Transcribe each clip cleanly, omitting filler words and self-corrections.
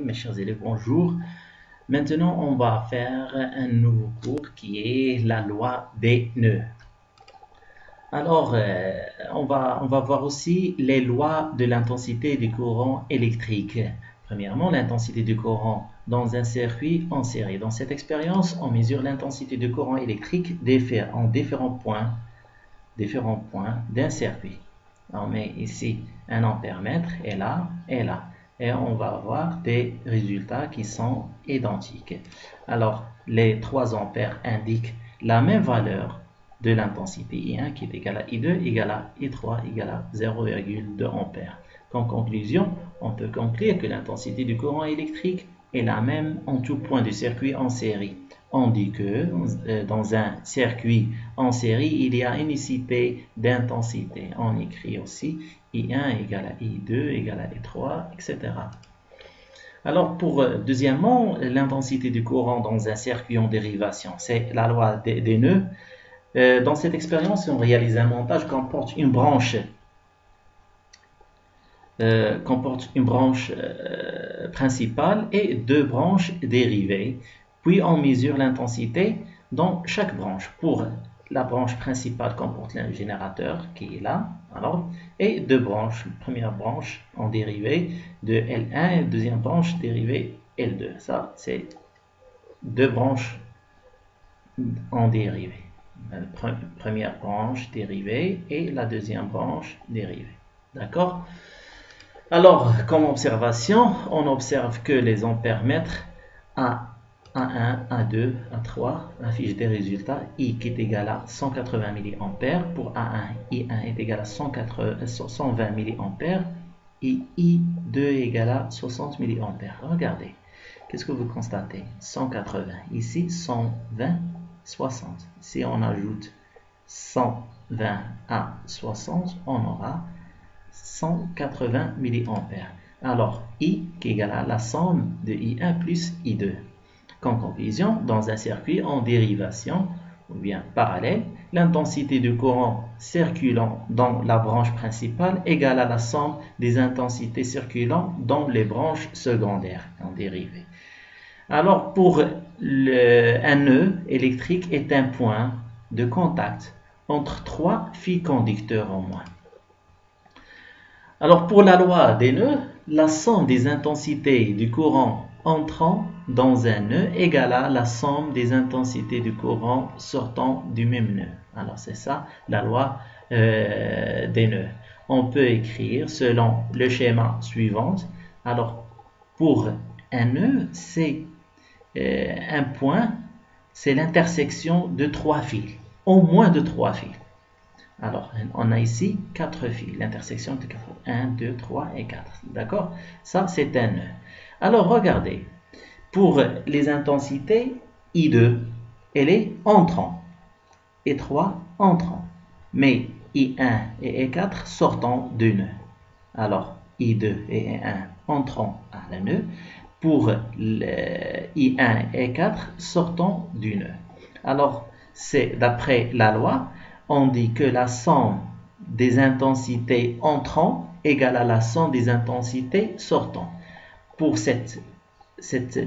Mes chers élèves, bonjour. Maintenant, on va faire un nouveau cours qui est la loi des nœuds. Alors, on va voir aussi les lois de l'intensité du courant électrique. Premièrement, l'intensité du courant dans un circuit en série. Dans cette expérience, on mesure l'intensité du courant électrique en différents points d'un circuit. On met ici un ampère-mètre et là, et on va avoir des résultats qui sont identiques. Alors, les 3 ampères indiquent la même valeur de l'intensité I1 qui est égale à I2 égale à I3 égale à 0,2 ampères. En conclusion, on peut conclure que l'intensité du courant électrique est la même en tout point du circuit en série. On dit que dans un circuit en série, il y a unicité d'intensité. On écrit aussi I1 égale à I2 égale à I3, etc. Alors, deuxièmement, l'intensité du courant dans un circuit en dérivation, c'est la loi des nœuds. Dans cette expérience, on réalise un montage qui comporte une branche principale et 2 branches dérivées. Puis on mesure l'intensité dans chaque branche. Pour la branche principale comporte le générateur qui est là, et 2 branches. Première branche en dérivée de L1 et deuxième branche dérivée L2. Ça, c'est 2 branches en dérivée. La première branche dérivée et la deuxième branche dérivée. D'accord? Alors, comme observation, on observe que les ampères-mètres A1, A2, A3 affichent des résultats I qui est égal à 180 mA. Pour A1, I1 est égal à 120 mA et I2 est égal à 60 mA. Regardez, qu'est-ce que vous constatez? 180, ici 120, 60. Si on ajoute 120 à 60, on aura 180 mA. Alors, I qui est égal à la somme de I1 plus I2. En conclusion, dans un circuit en dérivation ou bien parallèle, l'intensité du courant circulant dans la branche principale égale à la somme des intensités circulant dans les branches secondaires en dérivée. Alors, un nœud électrique est un point de contact entre 3 fils conducteurs en moins. Alors, pour la loi des nœuds, la somme des intensités du courant entrant dans un nœud égale à la somme des intensités du courant sortant du même nœud. Alors, c'est ça la loi des nœuds. On peut écrire selon le schéma suivant. Alors, pour un nœud, c'est un point, c'est l'intersection de 3 fils, au moins de 3 fils. Alors, on a ici 4 fils, l'intersection de 4. 1, 2, 3 et 4. D'accord? Ça, c'est un nœud. Alors, regardez. Pour les intensités, I2, elle est entrant. Et 3, entrant. Mais I1 et E4 sortant du nœud. Alors, I2 et E1 entrant à le nœud. Pour I1 et E4 sortant du nœud. Alors, c'est d'après la loi, on dit que la somme des intensités entrant égale à la somme des intensités sortant. Pour cette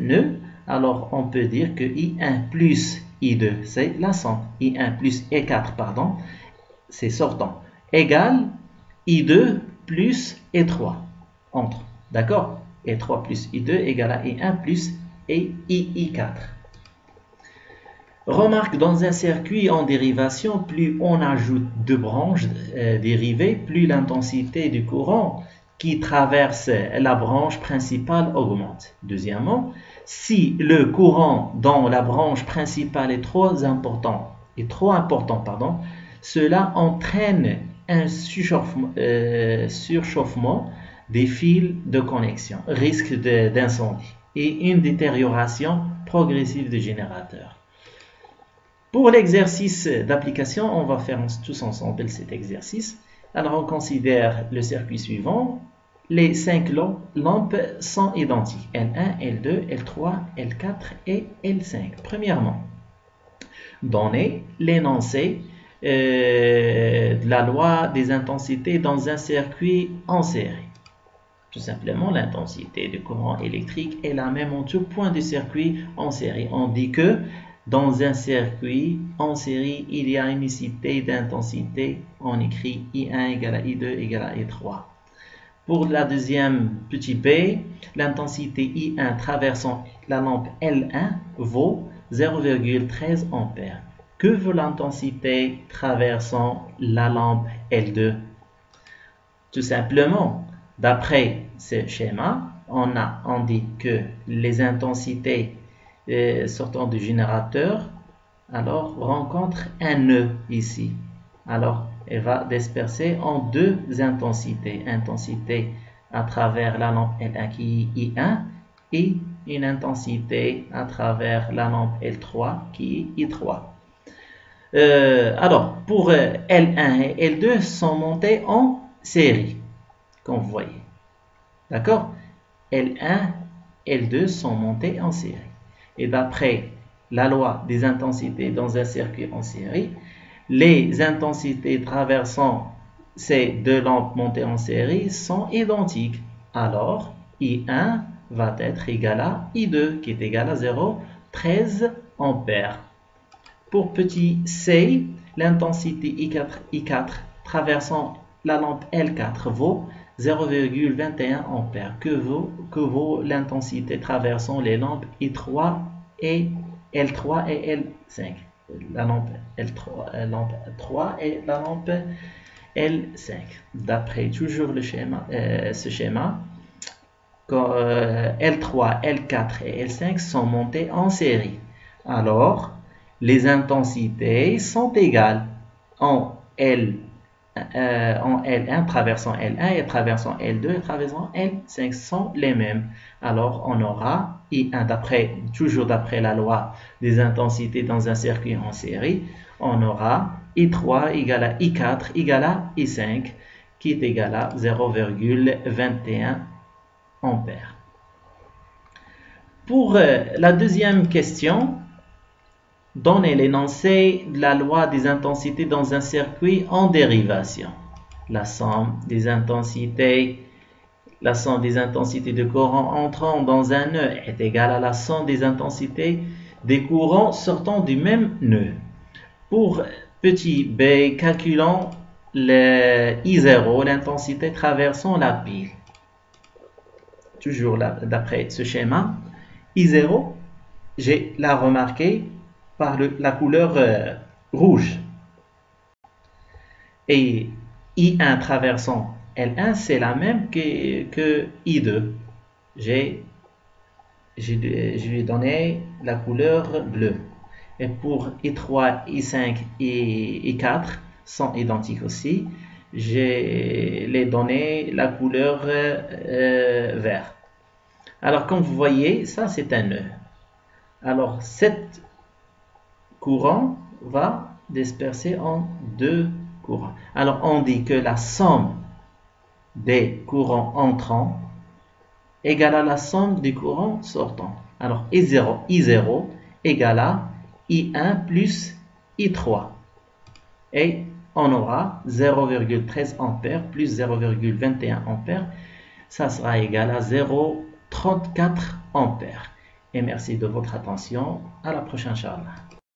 nœud, alors on peut dire que I1 plus I2, c'est la somme. I1 plus E4, pardon, c'est sortant. Égale I2 plus E3, entre. D'accord? E3 plus I2 égale à I1 plus I4. Remarque, dans un circuit en dérivation, plus on ajoute 2 branches dérivées, plus l'intensité du courant qui traverse la branche principale augmente. Deuxièmement, si le courant dans la branche principale est trop important, cela entraîne un surchauffement des fils de connexion, risque d'incendie et une détérioration progressive du générateur. Pour l'exercice d'application, on va faire tous ensemble cet exercice. Alors, on considère le circuit suivant. Les 5 lampes sont identiques. L1, L2, L3, L4 et L5. Premièrement, donner l'énoncé de la loi des intensités dans un circuit en série. Tout simplement, l'intensité du courant électrique est la même en tout point du circuit en série. On dit que dans un circuit en série, il y a une unicité d'intensité. On écrit I1 égale à I2 égale à I3. Pour la deuxième petit b, l'intensité I1 traversant la lampe L1 vaut 0,13 ampères. Que vaut l'intensité traversant la lampe L2? Tout simplement, d'après ce schéma, on dit que les intensités sortant du générateur alors rencontrent un nœud ici. Alors, elle va disperser en deux intensités. Intensité à travers la lampe L1 qui est I1 et une intensité à travers la lampe L3 qui est I3. Alors, pour L1 et L2 sont montés en série, comme vous voyez. D'accord? L1 et L2 sont montés en série. Et d'après la loi des intensités dans un circuit en série, les intensités traversant ces deux lampes montées en série sont identiques. Alors, I1 va être égal à I2, qui est égal à 0,13 ampères. Pour petit c, l'intensité I4 traversant la lampe L4 vaut 0,21 ampères. Que vaut l'intensité traversant les lampes I3 et L3 et L5? La lampe L3, lampe 3 et la lampe L5. D'après toujours le schéma, ce schéma, quand L3, L4 et L5 sont montés en série. Alors, les intensités sont égales en L1 traversant L1 et traversant L2 et traversant L5 sont les mêmes. Alors on aura I1 toujours d'après la loi des intensités dans un circuit en série, on aura I3 égale à I4 égale à I5 qui est égal à 0,21 ampères. Pour la deuxième question, donnez l'énoncé de la loi des intensités dans un circuit en dérivation. La somme des intensités de courant entrant dans un nœud est égale à la somme des intensités des courants sortant du même nœud. Pour petit b, calculons le I0, l'intensité traversant la pile. Toujours d'après ce schéma, I0, j'ai la remarqué par la couleur rouge. Et I1 traversant L1, c'est la même que I2. Je lui ai donné la couleur bleue. Et pour I3, I5 et I4 sont identiques aussi. Je les donné la couleur vert. Alors, comme vous voyez, ça c'est un nœud. Alors, cet courant va disperser en deux courants. Alors, on dit que la somme des courants entrants égale à la somme des courants sortants. Alors, I0 égale à I1 plus I3. Et on aura 0,13 ampères plus 0,21 ampères. Ça sera égal à 0,34 ampères. Et merci de votre attention. À la prochaine, Inch'Allah.